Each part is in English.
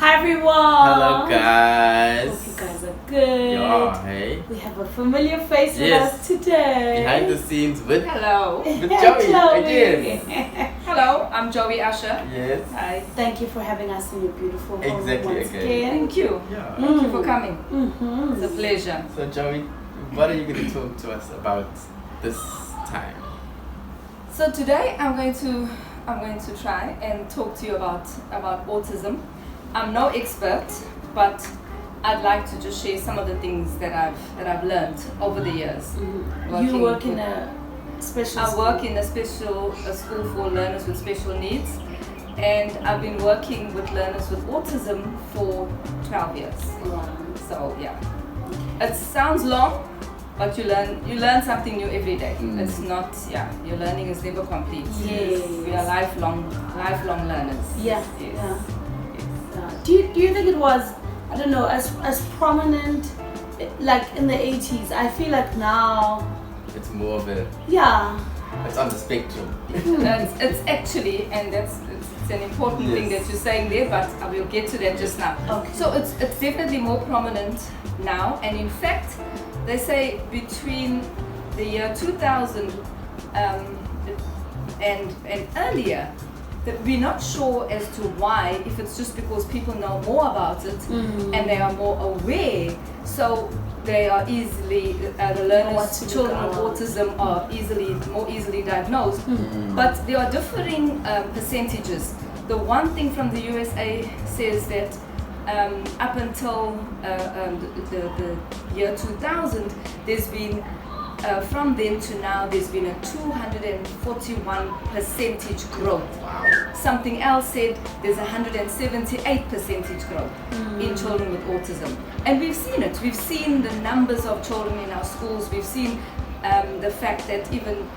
Hi everyone! Hello guys! Hope you guys are good. Yeah, hey. We have a familiar face with Yes. us today. Behind the scenes with Hello. Joey again. Hello, I'm Joey Usher. Yes. Hi. Thank you for having us in your beautiful home Exactly, once again. again. Thank you. Yeah. Thank you for coming. Mm-hmm. It's a pleasure. So Joey, what are you going to talk to us about this time? So today I'm going to try and talk to you about autism. I'm no expert, but I'd like to just share some of the things that I've learned over the years. Mm-hmm. You work in a special I school. work in a school for learners with special needs, and I've been working with learners with autism for 12 years. Wow. So yeah, it sounds long, but you learn something new every day. It's not your learning is never complete. Yes. We are lifelong learners. Yeah. Yes. Yeah. Do you think it was, I don't know, as prominent like in the 80s? I feel like now, It's more of a, yeah. it's on the spectrum. It's actually, and it's an important thing Yes. that you're saying there, but I will get to that just now. Okay. So it's definitely more prominent now, and in fact, they say between the year 2000 and earlier, that we're not sure as to why, if it's just because people know more about it and they are more aware, so they are easily, the learners, children with autism are more easily diagnosed. But there are differing percentages. The one thing from the USA says that up until the year 2000, there's been from then to now, there's been a 241% growth. Wow. Something else said there's 178% growth in children with autism. And we've seen it. We've seen the numbers of children in our schools. We've seen the fact that even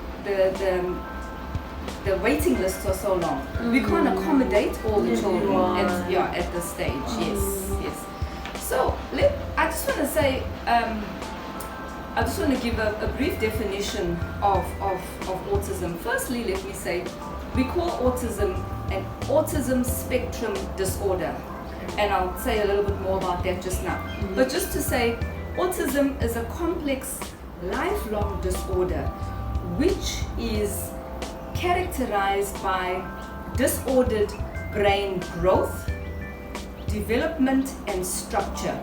the waiting lists are so long. We can't accommodate all the children at this stage. Yes. So I just want to say, I just want to give a brief definition of autism. Firstly, let me say, we call autism an autism spectrum disorder. And I'll say a little bit more about that just now. But just to say, autism is a complex, lifelong disorder which is characterized by disordered brain growth, development and structure.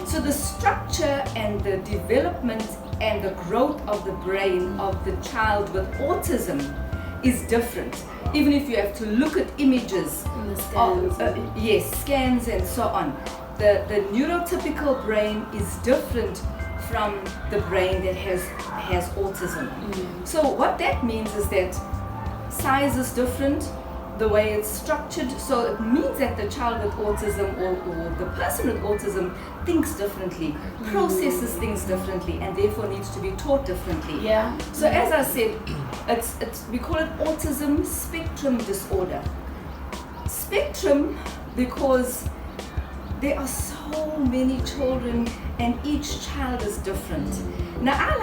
So the structure and the development and the growth of the brain of the child with autism is different. Even if you have to look at images scans. scans and so on. The neurotypical brain is different from the brain that has autism. So what that means is that size is different, the way it's structured, so it means that the child with autism or the person with autism thinks differently, processes things differently, and therefore needs to be taught differently. Yeah. So as I said, we call it autism spectrum disorder. Spectrum because there are so many children and each child is different. Now I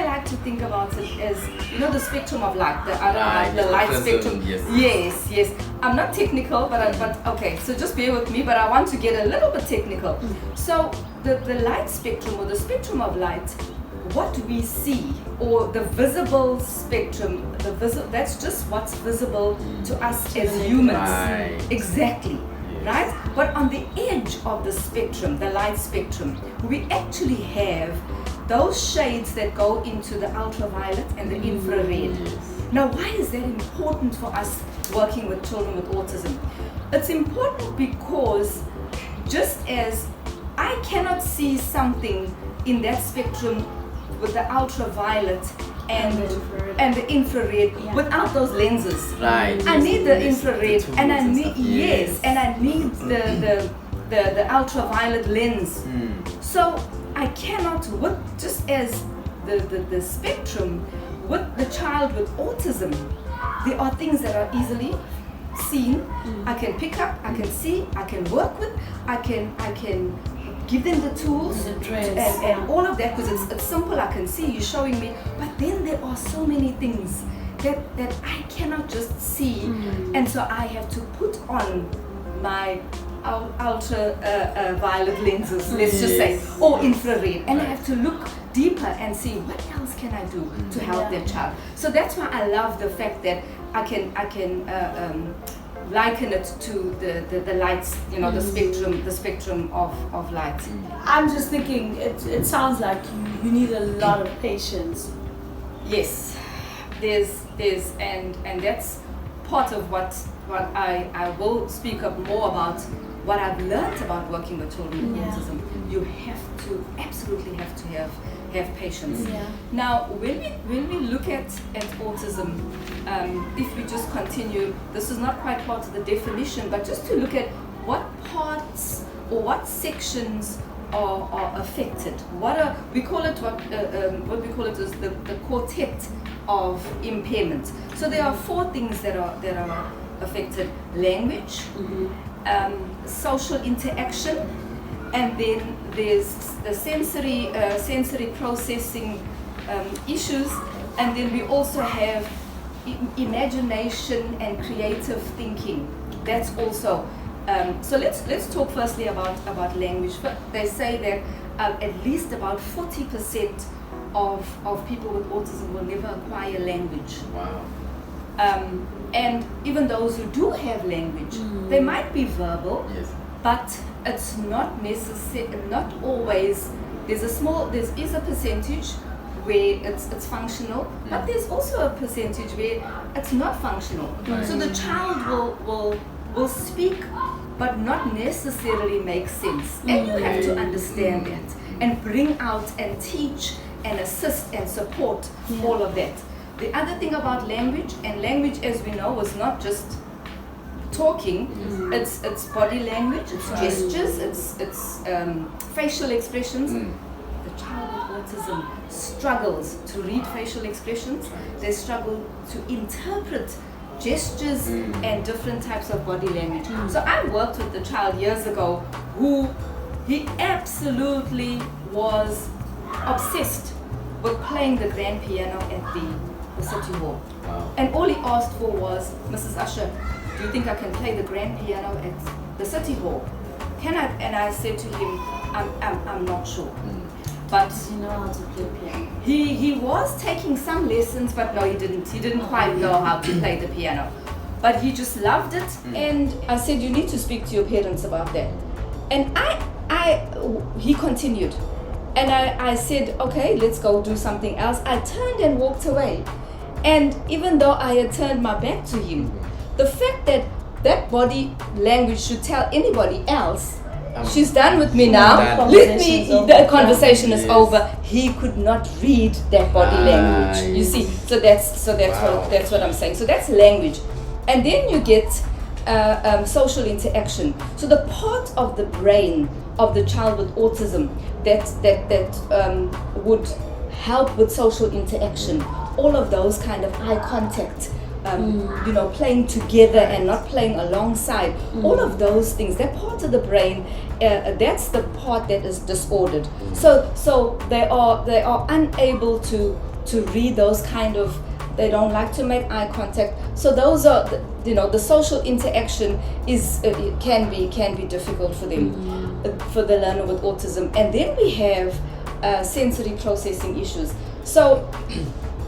like to think about it as, you know, the spectrum of light, the light spectrum. Yes. I'm not technical, but okay, so just bear with me, but I want to get a little bit technical. So the light spectrum or the spectrum of light, what we see, or the visible spectrum, that's just what's visible to us as humans. Right. Exactly. Right? But on the edge of the spectrum, the light spectrum, we actually have those shades that go into the ultraviolet and the infrared. Now, why is that important for us working with children with autism? It's important because just as I cannot see something in that spectrum with the ultraviolet and the infrared without those lenses. Right. I need the infrared and I need the ultraviolet lens. So I cannot, just as the spectrum with the child with autism, there are things that are easily seen. I can pick up, I can see, I can work with, I can give them the tools and all of that, because it's simple. I can see you showing me, but then there are so many things that I cannot just see, and so I have to put on my ultraviolet lenses, let's just say, or infrared, and I have to look deeper and see what else can I do to help their child. So that's why I love the fact that I can liken it to the lights, the spectrum of light. I'm just thinking, it sounds like you need a lot of patience. Yes, there's and that's part of what I will speak up more about. What I've learned about working with children with autism, you absolutely have to have patience. Yeah. Now, when we look at autism, if we just continue, this is not quite part of the definition, but just to look at what parts or what sections are affected. We call it is the quartet of impairment. So there are 4 things that are affected: language, social interaction, and then there's the sensory processing issues, and then we also have imagination and creative thinking. That's also so let's talk firstly about language. They say that at least about 40% of people with autism will never acquire language. Wow. And even those who do have language, they might be verbal, Yes. but it's not not always. There is a percentage where it's functional, but there's also a percentage where it's not functional. So the child will speak, but not necessarily make sense. And you have to understand that and bring out and teach and assist and support all of that. The other thing about language, and language, as we know, was not just talking. It's body language, it's gestures, it's facial expressions. The child with autism struggles to read facial expressions. They struggle to interpret gestures and different types of body language. So I worked with a child years ago who he absolutely was obsessed with playing the grand piano at the City Hall. Wow. And all he asked for was, Mrs. Usher, do you think I can play the grand piano at the City Hall? Can I? And I said to him, I'm not sure. But You know how to play piano. he was taking some lessons, but no, he didn't. He didn't quite know how to play the piano. But he just loved it. And I said, you need to speak to your parents about that. And he continued. And I said, okay, let's go do something else. I turned and walked away. And even though I had turned my back to him, the fact that body language should tell anybody else, she's done with me now, the conversation is over. He could not read that body language. You see, so that's what I'm saying. So that's language. And then you get social interaction. So the part of the brain of the child with autism that would help with social interaction, all of those kind of eye contact, playing together and not playing alongside, all of those things, that part of the brain, that's the part that is disordered. So they are unable to read those kind of, they don't like to make eye contact. So those are the social interaction is can be difficult for them, for the learner with autism. And then we have sensory processing issues. So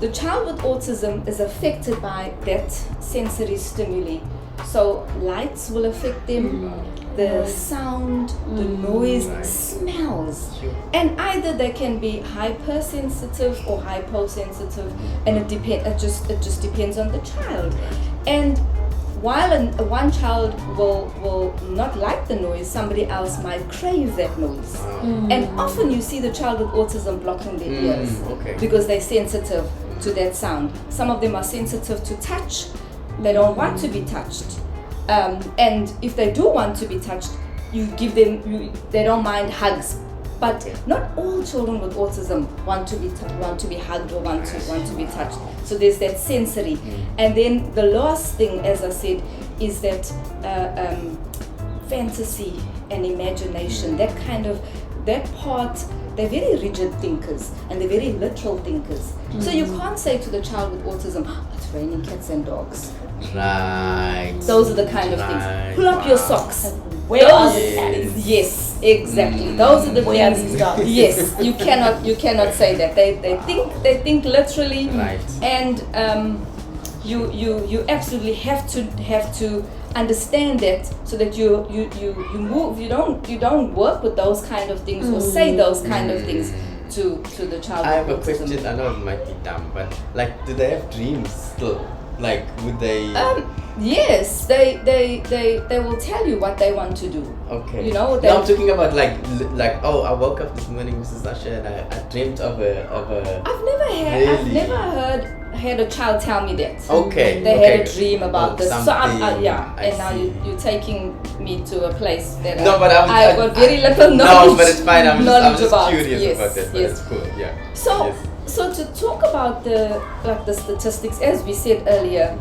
the child with autism is affected by that sensory stimuli. So lights will affect them, the sound, the noise, smells. And either they can be hypersensitive or hyposensitive, and it just depends on the child. And while one child will not like the noise, somebody else might crave that noise. And often you see the child with autism blocking their ears because they're sensitive to that sound. Some of them are sensitive to touch. They don't want to be touched. And if they do want to be touched, you give them, they don't mind hugs. But not all children with autism want to be hugged or want to be touched. So there's that sensory. And then the last thing, as I said, is that fantasy and imagination. That part, they're very rigid thinkers and they're very literal thinkers. So you can't say to the child with autism, it's raining cats and dogs. Right. Those are the kind of things. Pull up your socks. Where are the Yes. cats? Yes, exactly. Those are the Where are things. these dogs? Yes, you cannot say that. They think literally, Right. and you absolutely have to understand that, so that you move. You don't work with those kind of things or say those kind of things to the child. I have a with autism. question. I know it might be dumb, but like, do they have dreams still? Like, would they? Yes, they will tell you what they want to do. Okay. You know, No, I'm talking about like oh, I woke up this morning, Mrs. Usher, and I dreamed of a. I've never had a child tell me that. Okay. They okay. had a dream about this. So something, and now see. you're taking me to a place that No, but I've got very little knowledge. No, but it's fine. I'm just about. curious Yes, about that. But yes. it's cool. Yeah. So Yes. so to talk about the statistics, as we said earlier,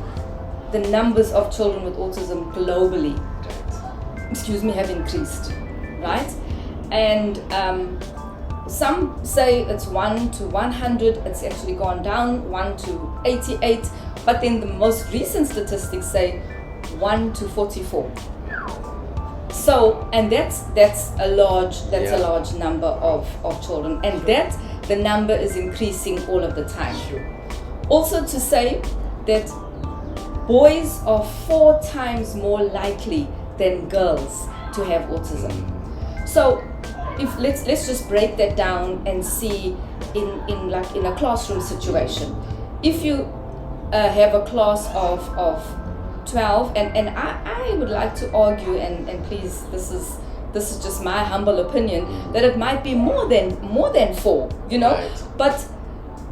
the numbers of children with autism globally, have increased, right? And some say it's 1 to 100. It's actually gone down, 1 to 88. But then the most recent statistics say 1 to 44. So, and that's a large number of children, and that the number is increasing all of the time. Sure. Also to say that boys are 4 times more likely than girls to have autism. So if let's just break that down and see in a classroom situation. If you have a class of 12, and I would like to argue, and please, this is just my humble opinion, that it might be more than 4, you know. Right. But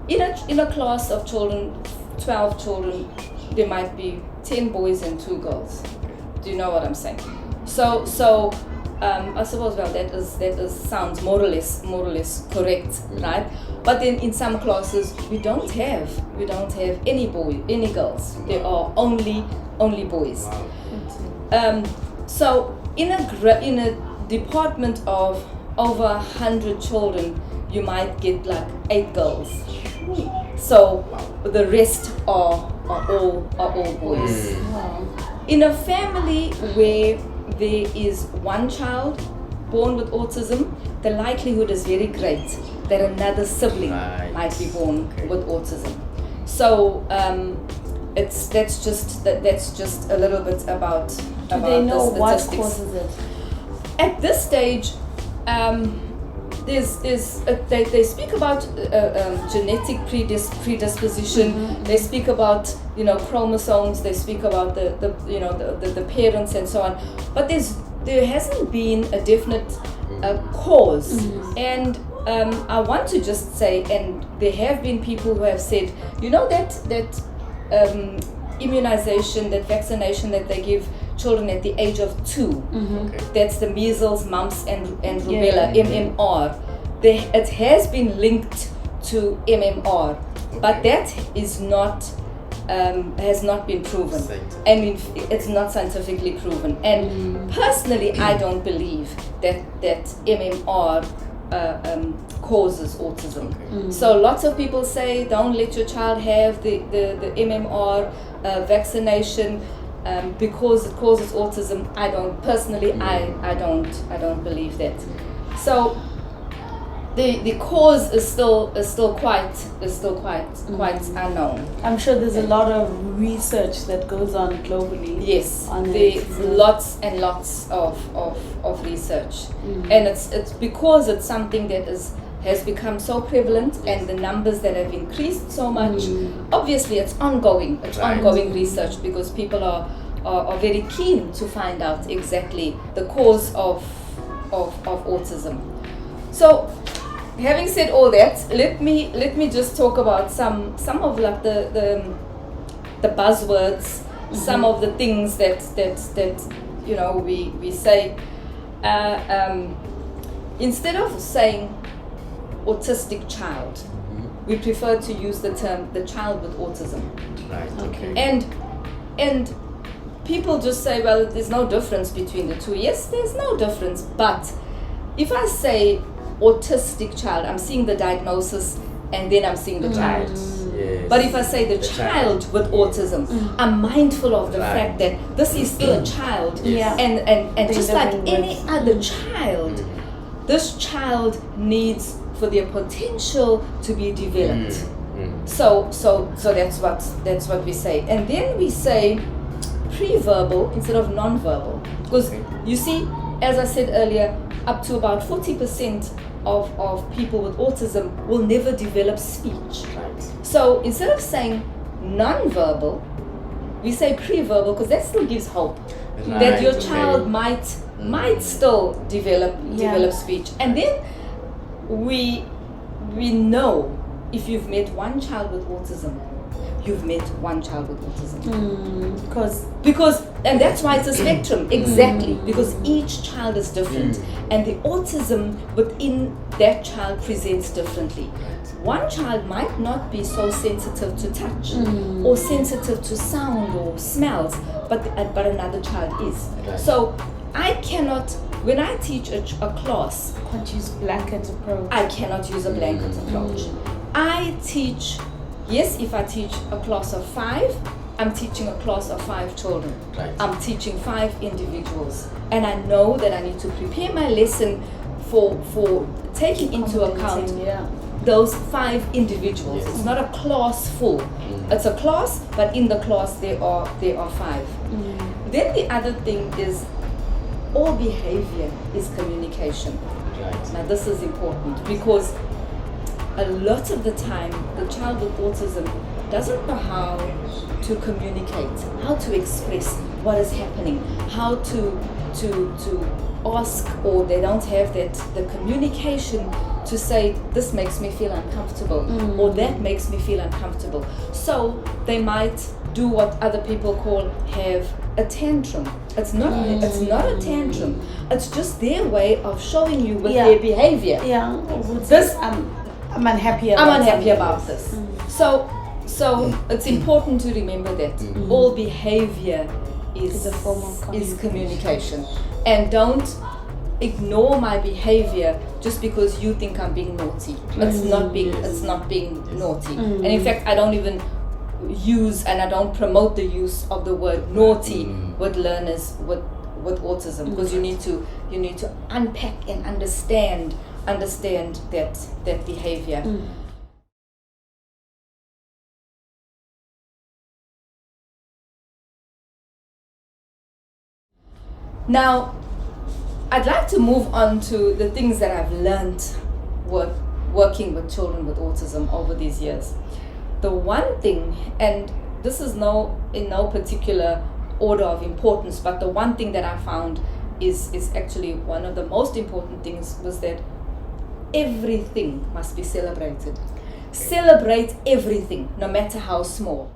in a class of children, 12 children, there might be 10 boys and 2 girls. Do you know what I'm saying? So I suppose, well, that is sounds more or less correct, right? But then in some classes we don't have any girls. There are only boys. Wow. So in a department of over 100 children, you might get like 8 girls. So the rest are all boys. Wow. In a family where there is one child born with autism, the likelihood is very great that another sibling Right. might be born Okay. with autism. So that's just a little bit about Do they know the what statistics. causes it? At this stage, they speak about genetic predisposition. They speak about chromosomes. They speak about the parents and so on. But there hasn't been a definite cause. And I want to just say, and there have been people who have said, that immunization, that vaccination that they give children at the age of 2. Okay. That's the measles, mumps, and rubella, MMR. It has been linked to MMR, but that is not has not been proven. Scientific. I mean, it's not scientifically proven. And personally, I don't believe that MMR causes autism. Okay. So lots of people say don't let your child have the MMR vaccination because it causes autism. I don't personally. I don't believe that. So the cause is still quite unknown. I'm sure there's a lot of research that goes on globally. Yes, on there's it. lots and lots of research, and it's because it's something that has become so prevalent, and the numbers that have increased so much. Obviously, it's ongoing. It's Right. ongoing research because people are very keen to find out exactly the cause of autism. So, having said all that, let me just talk about some of like the buzzwords, some of the things that we say. Instead of saying autistic child, we prefer to use the term the child with autism. Right. Okay. And people just say, well, there's no difference between the two. Yes, there's no difference, but if I say autistic child, I'm seeing the diagnosis and then I'm seeing the child, Yes. But if I say the child with autism, I'm mindful of the Right. fact that this is still a child, Yeah. and just like living any with. other child, this child needs for their potential to be developed. So that's what we say, and then we say pre-verbal instead of non-verbal, because you see, as I said earlier, up to about 40% of people with autism will never develop speech. Right. So instead of saying non-verbal, we say pre-verbal, because that still gives hope that your child might still develop speech. And then we know, if you've met one child with autism, you've met one child with autism. Because and that's why it's a spectrum, exactly, because each child is different, and the autism within that child presents differently. One child might not be so sensitive to touch or sensitive to sound or smells, but another child is. Right. So I cannot, when I teach a class, Can't use blanket approach. I cannot use a blanket approach. I teach, yes, if I teach a class of 5, I'm teaching a class of 5 children. Right. I'm teaching 5 individuals. And I know that I need to prepare my lesson for taking into account those 5 individuals. Yes. It's not a class full. It's a class, but in the class there are 5. Then the other thing is, all behavior is communication. Right. Now this is important, because a lot of the time the child with autism doesn't know how to communicate, how to express what is happening, how to ask, or they don't have the communication to say, this makes me feel uncomfortable, or that makes me feel uncomfortable. So they might do what other people call have a tantrum. It's not a tantrum. It's just their way of showing you with their behavior. Yeah. This I'm unhappy about I'm unhappy something. about this. So it's important to remember that all behavior is a form of communication. And don't ignore my behavior just because you think I'm being naughty. It's not being naughty. And in fact, I don't even use, and I don't promote the use of the word naughty with learners with autism, because you need to unpack and understand that behavior. Now, I'd like to move on to the things that I've learned working with children with autism over these years. The one thing, and this is in no particular order of importance, but the one thing that I found is actually one of the most important things, was that everything must be celebrated. Celebrate everything, no matter how small.